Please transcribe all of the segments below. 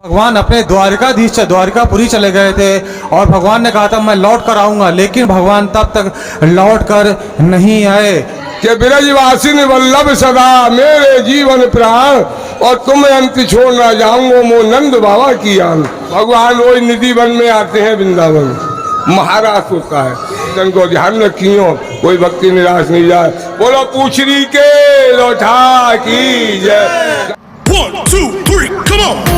भगवान अपने द्वारिकापुरी चले गए थे और भगवान ने कहा था मैं लौट कर आऊंगा, लेकिन भगवान तब तक लौट कर नहीं आए। कि ब्रजवासिन वल्लभ सदा मेरे जीवन प्राण, और तुम अंत छोड़ ना जाऊंगो मो नंद बाबा की आन। भगवान वही निधि वन में आते हैं, वृंदावन महाराज होता है। जन को ध्यान रखियो, कोई भक्ति निराश नहीं जाए। बोलो पूछरी के लौटा की जय। 1, 2, 3, come on!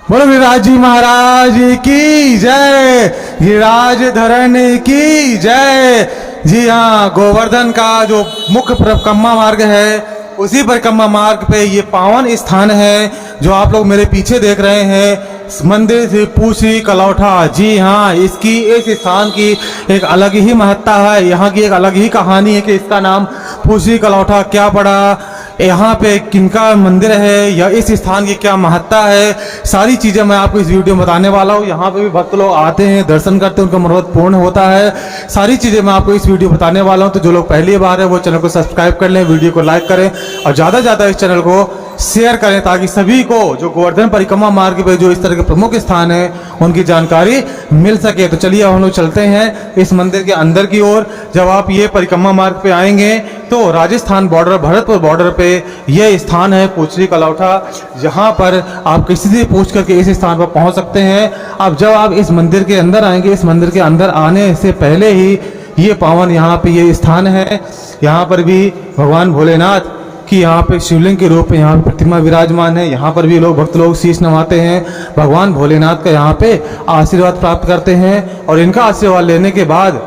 बोलो गिरिराज जी महाराज की जय, गिरिराज धरण की जय। जी हाँ, गोवर्धन का जो मुख्य परिक्रमा मार्ग है, उसी परिक्रमा मार्ग पे ये पावन स्थान है जो आप लोग मेरे पीछे देख रहे हैं, मंदिर से पूछरी कलौठा। जी हाँ, इसकी इस स्थान की एक अलग ही महत्ता है, यहाँ की एक अलग ही कहानी है कि इसका नाम पूछरी कलौठा क्या पड़ा, यहाँ पे किनका मंदिर है या इस स्थान की क्या महत्ता है, सारी चीज़ें मैं आपको इस वीडियो में बताने वाला हूँ। यहाँ पे भी भक्त लोग आते हैं, दर्शन करते हैं, उनका मनोरथ पूर्ण होता है। सारी चीज़ें मैं आपको इस वीडियो में बताने वाला हूँ। तो जो लोग पहली बार है वो चैनल को सब्सक्राइब कर लें, वीडियो को लाइक करें और ज़्यादा से ज़्यादा इस चैनल को शेयर करें, ताकि सभी को जो गोवर्धन परिक्रमा मार्ग पे जो इस तरह के प्रमुख स्थान है उनकी जानकारी मिल सके। तो चलिए हम लोग चलते हैं इस मंदिर के अंदर की ओर। जब आप ये परिक्रमा मार्ग पे आएंगे तो राजस्थान बॉर्डर, भरतपुर बॉर्डर पे ये स्थान है पूछरी कलौठा, जहाँ पर आप किसी से पूछ करके इस स्थान पर पहुँच सकते हैं। अब जब आप इस मंदिर के अंदर आएंगे, इस मंदिर के अंदर आने से पहले ही ये पावन यहाँ पे ये स्थान है। यहाँ पर भी भगवान भोलेनाथ कि यहाँ पे शिवलिंग के रूप में यहाँ पे प्रतिमा विराजमान है। यहाँ पर भी लोग भक्त लोग शीश नवाते हैं, भगवान भोलेनाथ का यहाँ पे आशीर्वाद प्राप्त करते हैं। और इनका आशीर्वाद लेने के बाद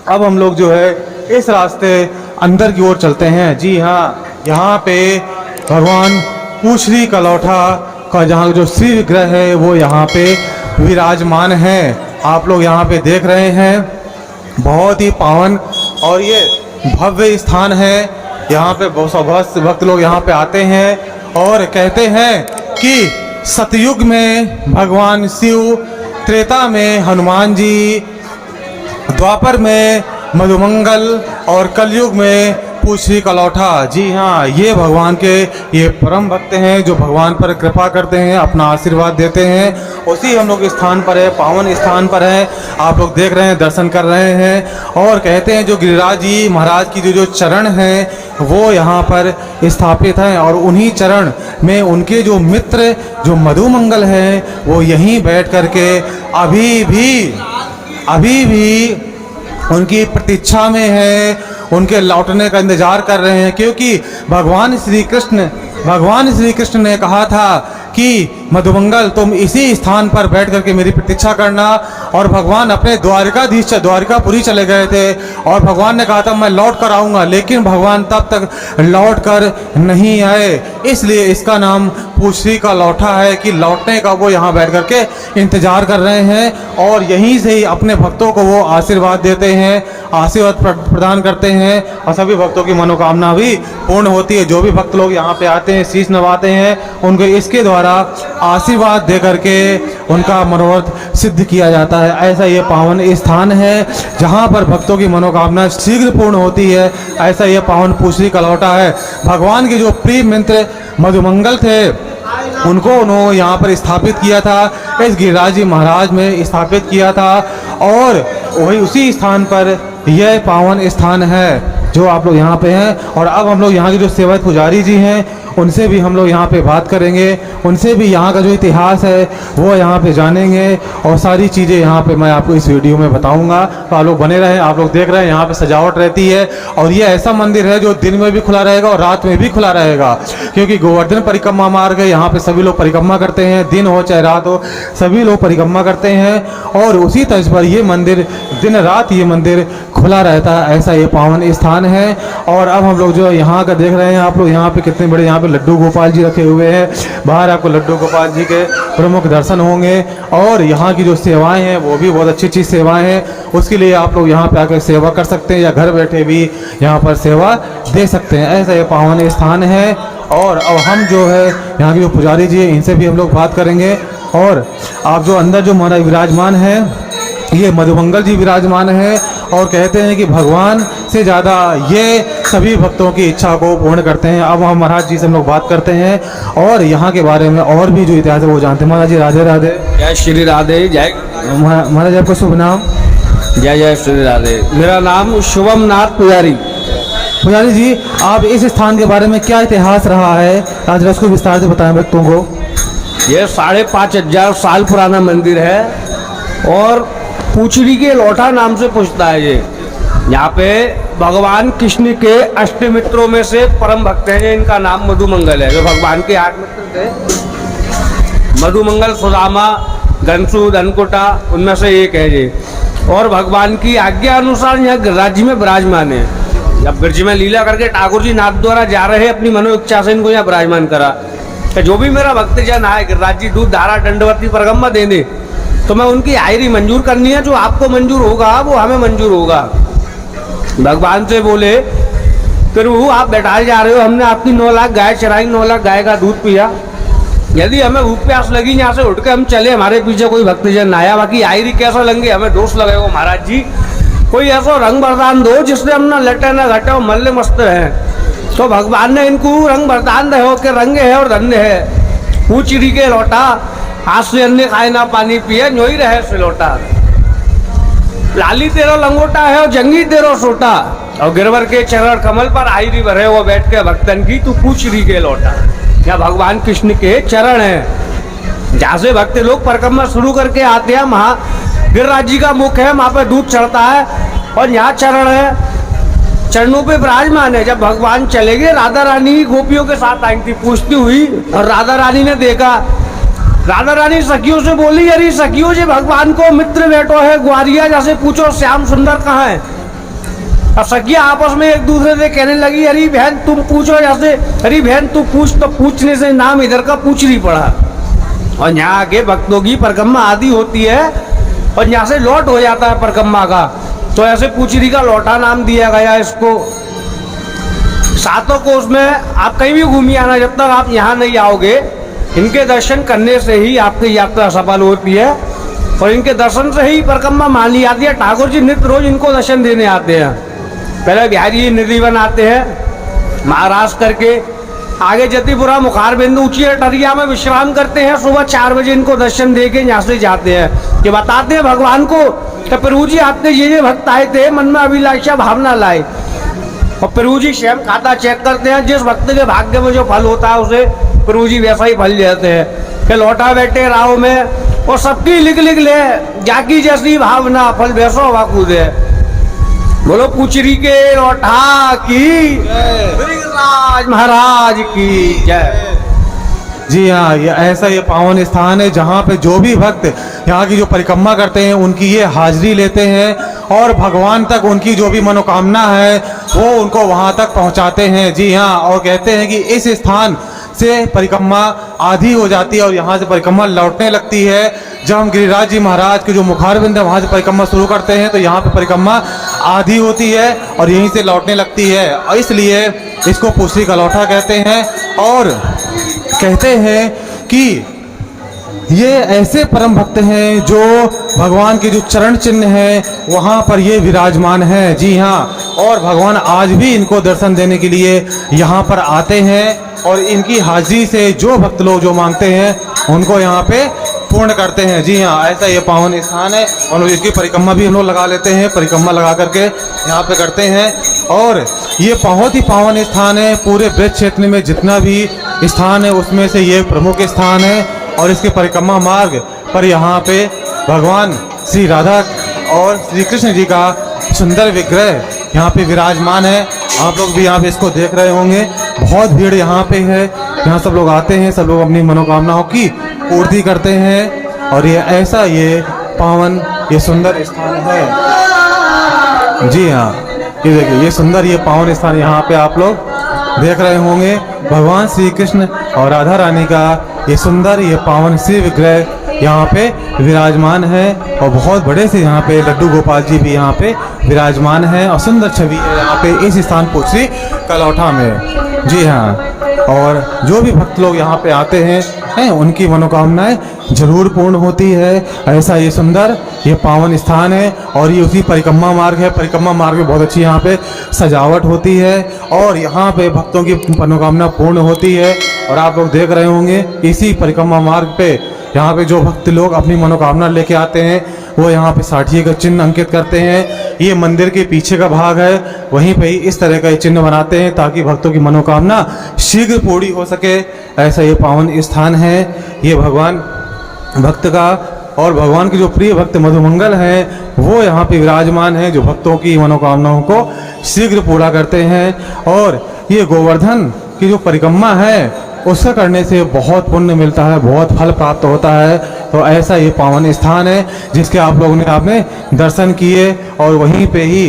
अब हम लोग जो है इस रास्ते अंदर की ओर चलते हैं। जी हाँ, यहाँ पे भगवान पूछरी कलौठा का जहाँ जो श्री विग्रह है वो यहाँ पे विराजमान है। आप लोग यहाँ पे देख रहे हैं, बहुत ही पावन और ये भव्य स्थान है। यहाँ पे बहुत से भक्त लोग यहाँ पे आते हैं और कहते हैं कि सतयुग में भगवान शिव, त्रेता में हनुमान जी, द्वापर में मधुमंगल और कलयुग में पूछरी कलौठा। जी हाँ, ये भगवान के ये परम भक्त हैं जो भगवान पर कृपा करते हैं, अपना आशीर्वाद देते हैं। उसी हम लोग स्थान पर है, पावन स्थान पर है, आप लोग देख रहे हैं, दर्शन कर रहे हैं। और कहते हैं जो गिरिराज जी महाराज की जो चरण हैं वो यहाँ पर स्थापित हैं, और उन्हीं चरण में उनके जो मित्र जो मधुमंगल हैं वो यहीं बैठ करके अभी भी उनकी प्रतीक्षा में है, उनके लौटने का इंतजार कर रहे हैं। क्योंकि भगवान श्री कृष्ण ने कहा था कि मधुमंगल तुम इसी स्थान पर बैठ करके मेरी प्रतीक्षा करना। और भगवान अपने द्वारिकापुरी चले गए थे और भगवान ने कहा था मैं लौट कर आऊँगा, लेकिन भगवान तब तक लौट कर नहीं आए। इसलिए इसका नाम पूछरी का लौठा है कि लौटने का वो यहाँ बैठ करके इंतजार कर रहे हैं और यहीं से ही अपने भक्तों को वो आशीर्वाद देते हैं, आशीर्वाद प्रदान करते हैं और सभी भक्तों की मनोकामना भी पूर्ण होती है। जो भी भक्त लोग यहाँ पे आते हैं, शीश नवाते हैं, उनको इसके द्वारा आशीर्वाद दे करके उनका मनोरथ सिद्ध किया जाता है। ऐसा ये पावन स्थान है जहाँ पर भक्तों की मनोकामना शीघ्र पूर्ण होती है। ऐसा ये पावन पूछरी कलौठा है। भगवान के जो प्रिय मित्र मधुमंगल थे उनको उन्होंने यहाँ पर स्थापित किया था, इस गिरिराज जी महाराज में स्थापित किया था, और वही उसी स्थान पर यह पावन स्थान है जो आप लोग यहाँ पे हैं। और अब हम लोग यहाँ के जो सेवक पुजारी जी हैं उनसे भी हम लोग यहाँ पे बात करेंगे, उनसे भी यहाँ का जो इतिहास है वो यहाँ पे जानेंगे और सारी चीज़ें यहाँ पे मैं आपको इस वीडियो में बताऊँगा। तो आप लोग बने रहें। आप लोग देख रहे हैं यहाँ पे सजावट रहती है और ये ऐसा मंदिर है जो दिन में भी खुला रहेगा और रात में भी खुला रहेगा, क्योंकि गोवर्धन परिक्रमा मार्ग है। यहाँ पे सभी लोग परिक्रमा करते हैं, दिन हो चाहे रात हो, सभी लोग परिक्रमा करते हैं और उसी तर्ज पर ये मंदिर दिन रात ये मंदिर खुला रहता है। ऐसा ये पावन स्थान है। और अब हम लोग जो यहाँ का देख रहे हैं, आप लोग यहाँ पे कितने बड़े यहाँ पे लड्डू गोपाल जी रखे हुए हैं। बाहर आपको लड्डू गोपाल जी के प्रमुख दर्शन होंगे और यहाँ की जो सेवाएं हैं वो भी बहुत अच्छी अच्छी सेवाएं हैं। उसके लिए आप लोग यहाँ पे आकर सेवा कर सकते हैं या घर बैठे भी यहाँ पर सेवा दे सकते हैं। ऐसा ये पावन स्थान है। और अब हम जो है यहाँ के जो पुजारी जी हैं इनसे भी हम लोग बात करेंगे। और आप जो अंदर जो महाराज विराजमान है ये मधुमंगल जी विराजमान है और कहते हैं कि भगवान से ज़्यादा ये सभी भक्तों की इच्छा को पूर्ण करते हैं। अब हम महाराज जी से हम लोग बात करते हैं और यहाँ के बारे में और भी जो इतिहास है वो जानते हैं। महाराज जी राधे राधे। जय श्री राधे। जय महाराज आपका शुभ नाम? जय जय श्री राधे। मेरा नाम शुभम नाथ पुजारी। पुजारी जी, आप इस स्थान के बारे में क्या इतिहास रहा है आज रस को विस्तार से बताएं भक्तों को। ये 5,500 साल पुराना मंदिर है और पूछड़ी के लोटा नाम से पूछता है। ये यहाँ पे भगवान कृष्ण के अष्टमित्रों में से परम भक्त हैं, इनका नाम मधुमंगल है। जो भगवान के 8 मित्र थे, मधुमंगल, सुदामा, घनसू, धनकुटा, उनमें से एक है ये। और भगवान की आज्ञा अनुसार यहाँ राज्य में विराजमान है। जब ब्रज में लीला करके ठाकुर जी नाथ द्वारा जा रहे अपनी मनो इच्छा से इनको यहाँ विराजमान करा कि जो भी मेरा भक्त जन आए गिरिराज जी दूध धारा दंडवती परगम्मा दे दे तो मैं उनकी हायरी मंजूर करनी है। जो आपको मंजूर होगा वो हमें मंजूर होगा। भगवान से बोले प्रभु आप बैठाए जा रहे हो, हमने आपकी 9 लाख गाय चराई, 9 लाख गाय का दूध पिया। यदि हमें भूख प्यास लगी यहाँ से उठ के हम चले, हमारे पीछे कोई भक्तजन आया, बाकी आयरी कैसा लेंगे, हमें दोष लगेगा महाराज जी। कोई ऐसा रंग वरदान दो जिससे हम ना लटे ना घटे और मल्ले मस्त हैं। तो भगवान ने इनको रंग वरदान दे के रंगे है और धन्य है। पूछड़ी के लोटा, हाथ से अन्य खाए ना पानी पिए, न्यो ही रहे से लोटा। लाली तेरो लंगोटा है और जंगी तेरो सोटा, और गिरवर के चरण कमल पर आयरी भरे वो बैठ के भक्तन की तू पूछड़ी के लोटा। यह भगवान कृष्ण के चरण है। जहाँ से भक्त लोग परिक्रमा शुरू करके आते हैं, वहाँ गिरिराज जी का मुख है, वहाँ पे दूध चढ़ता है और यहाँ चरण है, चरणों पे विराजमान है। जब भगवान चले गए, राधा रानी गोपियों के साथ आई थी पूछती हुई, और राधा रानी ने देखा। राधा रानी सखियों से बोली, अरे सखियों जी भगवान को मित्र बैठो है ग्वारिया, जैसे पूछो श्याम सुंदर कहाँ है। अब सखिया आपस में एक दूसरे से कहने लगी, अरे बहन तुम पूछो, जैसे अरे बहन तू पूछ, तो पूछने से नाम इधर का पूछड़ी पड़ा। और यहाँ आके भक्तों की परिक्रमा आदि होती है और यहाँ से लौट हो जाता है परिक्रमा का, तो ऐसे पूछड़ी का लौटा नाम दिया गया इसको। सातों कोस में आप कहीं भी घूमिए आना, जब तक आप यहाँ नहीं आओगे, इनके दर्शन करने से ही आपकी यात्रा सफल होती है और इनके दर्शन से ही परिक्रमा मानी जाती है। ठाकुर जी नित्य रोज इनको दर्शन देने आते हैं। पहले बिहारी निधिवन आते हैं महाराष्ट्र करके, आगे जतिपुरा मुखार बिंदु ऊंची अटरिया में विश्राम करते हैं। सुबह 4 बजे इनको दर्शन दे के यहाँ से जाते हैं कि बताते हैं भगवान को कि प्रभु जी आपने ये भक्त आए थे, मन में अभिलाषा भावना लाए। और प्रभु जी स्वयं खाता चेक करते हैं, जिस भक्त के भाग्य में जो फल होता है उसे प्रभु जी वैसा ही फल देते हैं कि लौटा बैठे राव में और सबकी लिख लिख ले, जाकी जैसी भावना फल वैसा वाकूद है। बोलो पूछड़ी के लौटा की गिरिराज महाराज की जय। जी हाँ, ये ऐसा ये पावन स्थान है जहाँ पे जो भी भक्त यहाँ की जो परिक्रमा करते हैं उनकी ये हाजिरी लेते हैं और भगवान तक उनकी जो भी मनोकामना है वो उनको वहाँ तक पहुँचाते हैं। जी हाँ, और कहते हैं कि इस स्थान से परिक्रमा आधी हो जाती है और यहाँ से परिक्रमा लौटने लगती है। जब हम गिरिराज जी महाराज के जो मुखारबिंद है वहाँ से परिक्रमा शुरू करते हैं तो यहाँ पे परिक्रमा आधी होती है और यहीं से लौटने लगती है, और इसलिए इसको पूछड़ी का लौटा कहते हैं। और कहते हैं कि ये ऐसे परम भक्त हैं जो भगवान के जो चरण चिन्ह है वहाँ पर ये विराजमान है। जी हाँ, और भगवान आज भी इनको दर्शन देने के लिए यहाँ पर आते हैं और इनकी हाजिरी से जो भक्त लोग जो मांगते हैं उनको यहाँ पे पूर्ण करते हैं। जी हाँ, ऐसा ये पावन स्थान है और इसकी परिक्रमा भी हम लोग लगा लेते हैं, परिक्रमा लगा करके यहाँ पे करते हैं। और ये बहुत ही पावन स्थान है, पूरे ब्रज क्षेत्र में जितना भी स्थान है उसमें से ये प्रमुख स्थान है। और इसके परिक्रमा मार्ग पर यहाँ पे भगवान श्री राधा और श्री कृष्ण जी का सुंदर विग्रह यहाँ पे विराजमान है। आप लोग भी यहाँ पे इसको देख रहे होंगे, बहुत भीड़ यहाँ पे है। यहाँ सब लोग आते हैं, सब लोग अपनी मनोकामनाओं की पूर्ति करते हैं और ये ऐसा ये पावन ये सुंदर स्थान है। जी हाँ, ये देखिए ये सुंदर ये पावन स्थान यहाँ पे आप लोग देख रहे होंगे। भगवान श्री कृष्ण और राधा रानी का ये सुंदर ये पावन श्री विग्रह यहाँ पे विराजमान है और बहुत बड़े से यहाँ पे लड्डू गोपाल जी भी यहाँ पे विराजमान है और सुंदर छवि है यहाँ पे इस स्थान पूछड़ी कलौठा में। जी हाँ, और जो भी भक्त लोग यहाँ पे आते हैं हैं उनकी मनोकामनाएं जरूर पूर्ण होती है। ऐसा ये सुंदर ये पावन स्थान है और ये उसी परिक्रमा मार्ग है। परिक्रमा मार्ग में बहुत अच्छी यहाँ पे सजावट होती है और यहाँ पे भक्तों की मनोकामना पूर्ण होती है। और आप लोग देख रहे होंगे इसी परिक्रमा मार्ग पे यहाँ पे जो भक्त लोग अपनी मनोकामना लेके आते हैं वो यहाँ पे साठिये का चिन्ह अंकित करते हैं। ये मंदिर के पीछे का भाग है, वहीं पे ही इस तरह का ये चिन्ह बनाते हैं ताकि भक्तों की मनोकामना शीघ्र पूरी हो सके। ऐसा ये पावन स्थान है। ये भगवान भक्त का और भगवान के जो प्रिय भक्त मधुमंगल हैं वो यहाँ पे विराजमान हैं, जो भक्तों की मनोकामनाओं को शीघ्र पूरा करते हैं। और ये गोवर्धन की जो परिक्रमा है उसका करने से बहुत पुण्य मिलता है, बहुत फल प्राप्त होता है। तो ऐसा ये पावन स्थान है जिसके आप लोगों ने आपने दर्शन किए। और वहीं पे ही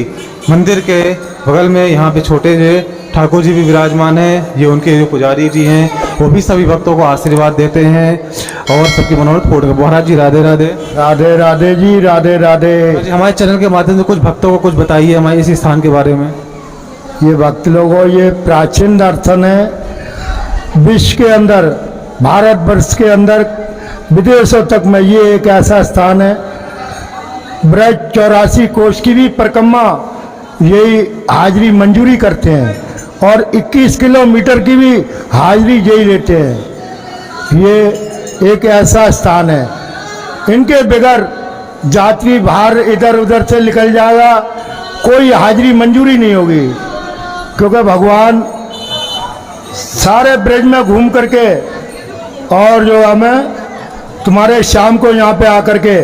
मंदिर के बगल में यहाँ पे छोटे से ठाकुर जी भी विराजमान हैं। ये उनके जो पुजारी जी हैं वो भी सभी भक्तों को आशीर्वाद देते हैं और सबकी मनोरथ पूर्ण। महाराज जी राधे राधे। राधे राधे जी, राधे राधे। जी हमारे चैनल के माध्यम से कुछ भक्तों को कुछ बताइए हमारे इस स्थान के बारे में। ये भक्त लोगों, ये प्राचीन दर्शन है। विश्व के अंदर, भारतवर्ष के अंदर, विदेशों तक में ये एक ऐसा स्थान है। ब्रज 84 कोष की भी परिक्रमा यही हाजिरी मंजूरी करते हैं और 21 किलोमीटर की भी हाजिरी यही लेते हैं। ये एक ऐसा स्थान है, इनके बगैर यात्री बाहर इधर उधर से निकल जाएगा, कोई हाजिरी मंजूरी नहीं होगी। क्योंकि भगवान सारे ब्रज में घूम करके और जो हमें तुम्हारे शाम को यहाँ पे आकर के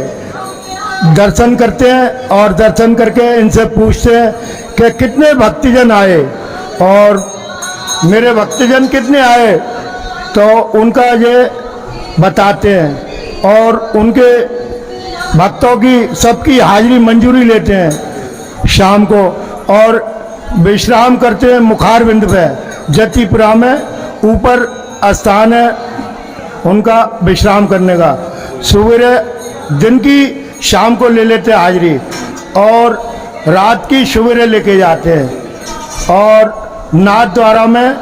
दर्शन करते हैं और दर्शन करके इनसे पूछते हैं कि कितने भक्तजन आए और मेरे भक्तजन कितने आए, तो उनका ये बताते हैं और उनके भक्तों की सबकी हाजिरी मंजूरी लेते हैं शाम को और विश्राम करते हैं मुखारविंद पे। जतिपुरा में ऊपर स्थान है उनका विश्राम करने का। सवेरे दिन की शाम को ले लेते हैं हाजिरी और रात की सवेरे लेके जाते हैं और नाथ द्वारा में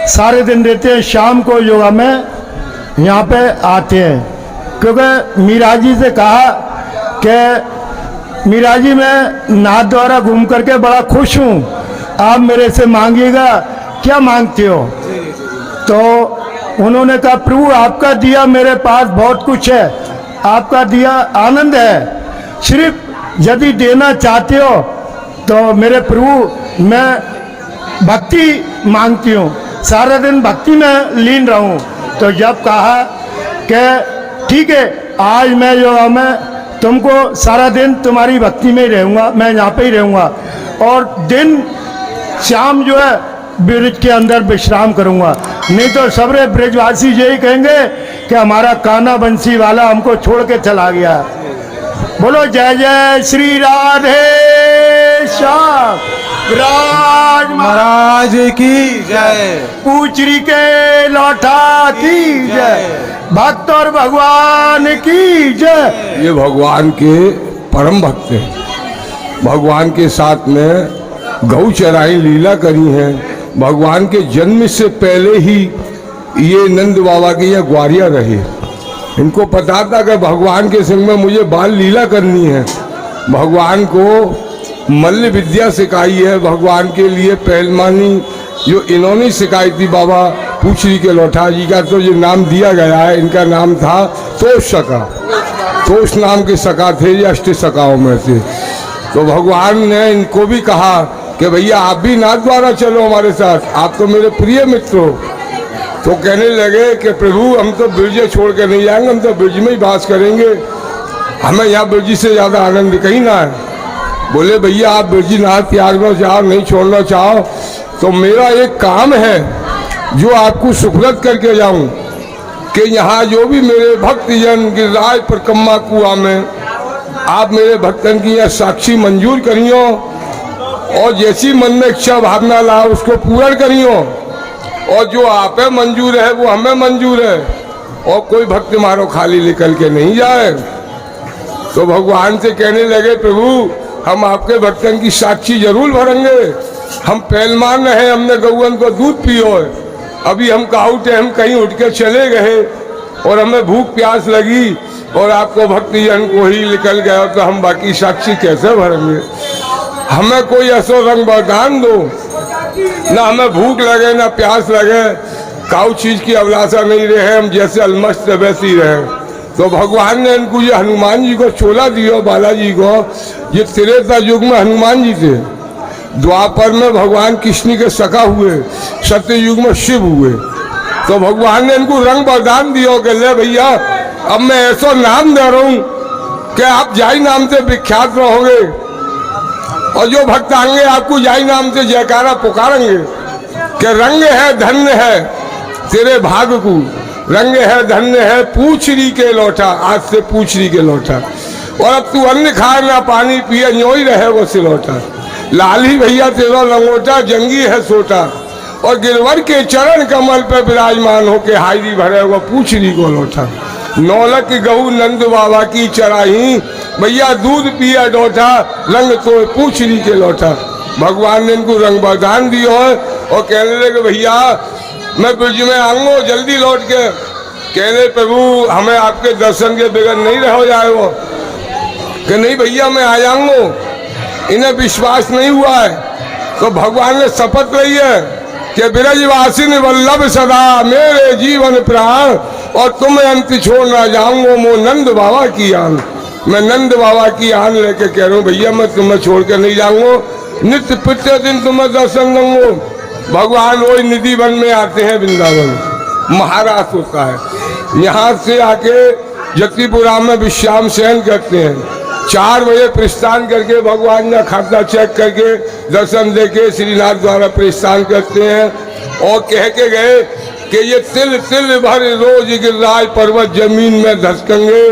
सारे दिन रहते हैं। शाम को योगा में यहाँ पे आते हैं क्योंकि मीरा जी से कहा कि मीरा जी मैं नाथ द्वारा घूम करके बड़ा खुश हूँ, आप मेरे से मांगिएगा, क्या मांगते हो? तो उन्होंने कहा प्रभु आपका दिया मेरे पास बहुत कुछ है, आपका दिया आनंद है, सिर्फ यदि देना चाहते हो तो मेरे प्रभु मैं भक्ति मांगती हूँ, सारा दिन भक्ति में लीन रहूँ। तो जब कहा कि ठीक है आज मैं जो मैं तुमको सारा दिन तुम्हारी भक्ति में ही रहूँगा, मैं यहाँ पे ही रहूँगा और दिन शाम जो है ब्रिज के अंदर विश्राम करूंगा। नहीं तो सबरे ब्रिजवासी यही कहेंगे कि हमारा कान्हा बंसी वाला हमको छोड़ के चला गया। बोलो जय जय श्री राधे श्याम राज महाराज की जय। पूचरी के लौटा की जय, भक्त और भगवान की जय। ये भगवान के परम भक्त हैं। भगवान के साथ में गौ चराई लीला करी है। भगवान के जन्म से पहले ही ये नंद बाबा के ये ग्वारिया रहे। इनको पता था कि भगवान के संग में मुझे बाल लीला करनी है। भगवान को मल्ल विद्या सिखाई है। भगवान के लिए पहलवानी जो इन्होंने सिखाई थी बाबा पूछरी के लौटा जी का, तो ये नाम दिया गया है। इनका नाम था तोष सका। तोष नाम के सका थे, ये अष्ट सकाओं में से। तो भगवान ने इनको भी कहा कि भैया आप भी नाथ द्वारा चलो हमारे साथ, आप तो मेरे प्रिय मित्र हो। तो कहने लगे कि प्रभु हम तो ब्रिज छोड़ के नहीं जाएंगे, हम तो ब्रिज में ही वास करेंगे, हमें यहाँ ब्रिज से ज़्यादा आनंद कहीं ना है। बोले भैया आप ब्रिज ना त्यागना चाहो, नहीं छोड़ना चाहो तो मेरा एक काम है जो आपको सुपुर्द करके जाऊं कि यहाँ जो भी मेरे भक्तजन गिरिराज परिक्रमा कुआ में आप मेरे भक्तन की यह साक्षी मंजूर करियो और जैसी मन में इच्छा भावना ला उसको पूर्ण करियो और जो आप है मंजूर है वो हमें मंजूर है और कोई भक्त मारो खाली निकल के नहीं जाए। तो भगवान से कहने लगे प्रभु हम आपके भक्तन की साक्षी जरूर भरेंगे। हम पहलवान हैं, हमने गौवन को दूध पियो है, अभी हम काउट है, हम कहीं उठ के चले गए और हमें भूख प्यास लगी और आपको भक्ति जन को ही निकल गया तो हम बाकी साक्षी कैसे भरेंगे। हमें कोई ऐसा रंग वरदान दो, ना हमें भूख लगे ना प्यास लगे, काउ चीज की अभिलाषा नहीं रहे, हम जैसे अलमस्त वैसे ही रहे। तो भगवान ने इनको ये हनुमान जी को चोला दिया, बालाजी को। ये त्रेता युग में हनुमान जी थे, द्वापर में भगवान कृष्ण के सखा हुए, सत्य युग में शिव हुए। तो भगवान ने इनको रंग वरदान दिया कि ले भैया अब मैं ऐसा नाम दे रहा हूं कि आप जाई नाम से विख्यात रहोगे और जो भक्त आएंगे आपको जाई नाम से जयकारा पुकारेंगे कि रंग है धन्य है तेरे भाग को, रंग है धन्य है पूछरी के लौटा, आज से पूछरी के लौटा। और अब तू अन्न खाए ना पानी पिए न्यों ही रहे वो सिलौटा। लाली भैया तेरा लंगोटा जंगी है सोटा, और गिरवर के चरण कमल पे विराजमान होके हायरी भरे वो पूछरी को लौटा। नौलक गऊ नंद बाबा की चराही, भैया दूध पिया डोटा, रंग तो पूछरी के लौटा। भगवान ने इनको रंग वरदान दिया है और कहने लगे भैया मैं ब्रज में आऊंगा जल्दी लौट के। कहने प्रभु हमें आपके दर्शन के बगैर नहीं रह जाए वो, कि नहीं भैया मैं आ जाऊंगा। इन्हें विश्वास नहीं हुआ है तो भगवान ने शपथ ली है कि ब्रजवासी वल्लभ सदा मेरे जीवन प्राण, और तुम्हें अंत छोड़ ना जाऊंगा मो नंद बाबा की आन। मैं नंद बाबा की आन लेके कह रहा हूँ भैया मैं तुम्हें छोड़ के नहीं जाऊंगा, नित्य प्रत्येक दिन तुम्हें दर्शन दूंगा। भगवान वही निधि वन में आते हैं, वृंदावन महाराज होता है। यहाँ से आके जतिपुरा में विश्राम शयन करते हैं। 4 बजे प्रस्थान करके भगवान का खाता चेक करके दर्शन देके श्रीनाथ द्वारा प्रस्थान करते हैं और कह के गए कि ये तिल तिल भर रोज गिरिराज पर्वत जमीन में धसकेंगे,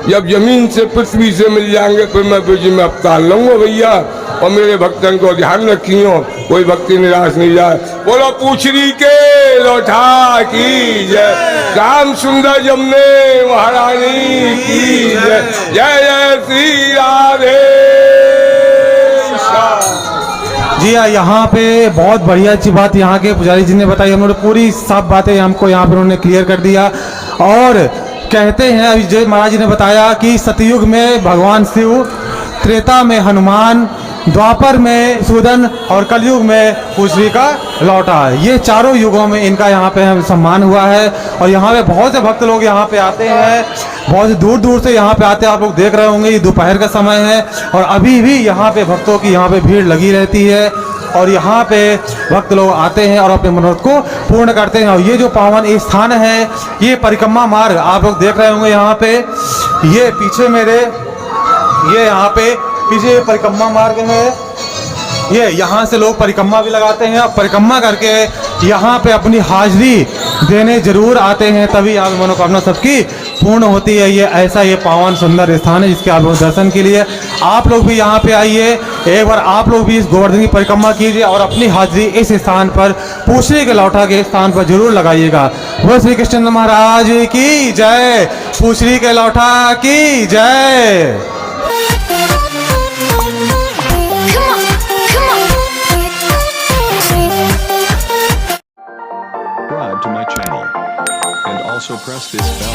जब जमीन से पृथ्वी से मिल जाएंगे फिर मैं ब्रज में अवतार लूंगा भैया। और मेरे भक्तन को ध्यान रखियो कोई भक्ति निराश नहीं जाए। बोलो पूछरी के लौटा की जय, श्याम सुंदर जमने महारानी की जय, जय जय श्री राधे। जी हाँ, यहाँ पे बहुत बढ़िया अच्छी बात यहाँ के पुजारी जी ने बताई। उन्होंने पूरी सब बातें हमको यहाँ पे उन्होंने क्लियर कर दिया। और कहते हैं अभी जय महाराज जी ने बताया कि सतयुग में भगवान शिव, त्रेता में हनुमान, द्वापर में सूदन और कलयुग में पूछरी का लौटा। ये चारों युगों में इनका यहाँ पे सम्मान हुआ है। और यहाँ पे बहुत से भक्त लोग यहाँ पे आते हैं, बहुत दूर दूर से यहाँ पे आते हैं। आप लोग देख रहे होंगे ये दोपहर का समय है और अभी भी यहाँ पे भक्तों की यहाँ पे भीड़ लगी रहती है। और यहाँ पे भक्त लोग आते हैं और अपने मनोरथ को पूर्ण करते हैं। और ये जो पावन स्थान है, ये परिक्रमा मार्ग आप लोग देख रहे होंगे यहाँ पे, ये पीछे मेरे, ये यहाँ पे पीछे परिक्रमा मार्ग है। ये यहाँ से लोग परिक्रमा भी लगाते हैं और परिक्रमा करके यहाँ पे अपनी हाजिरी देने जरूर आते हैं, तभी यहाँ मनोकामना सबकी पूर्ण होती है। ये ऐसा ये पावन सुंदर स्थान है जिसके आप लोग दर्शन के लिए आप लोग भी यहाँ पे आइए। एक बार आप लोग भी इस गोवर्धन की परिक्रमा कीजिए और अपनी हाजिरी इस स्थान पर, पूछरी के लौटा के स्थान पर जरूर लगाइएगा। वो श्री कृष्ण महाराज की जय, पूछरी के लौटा की जय। Subscribe to my channel and also press this bell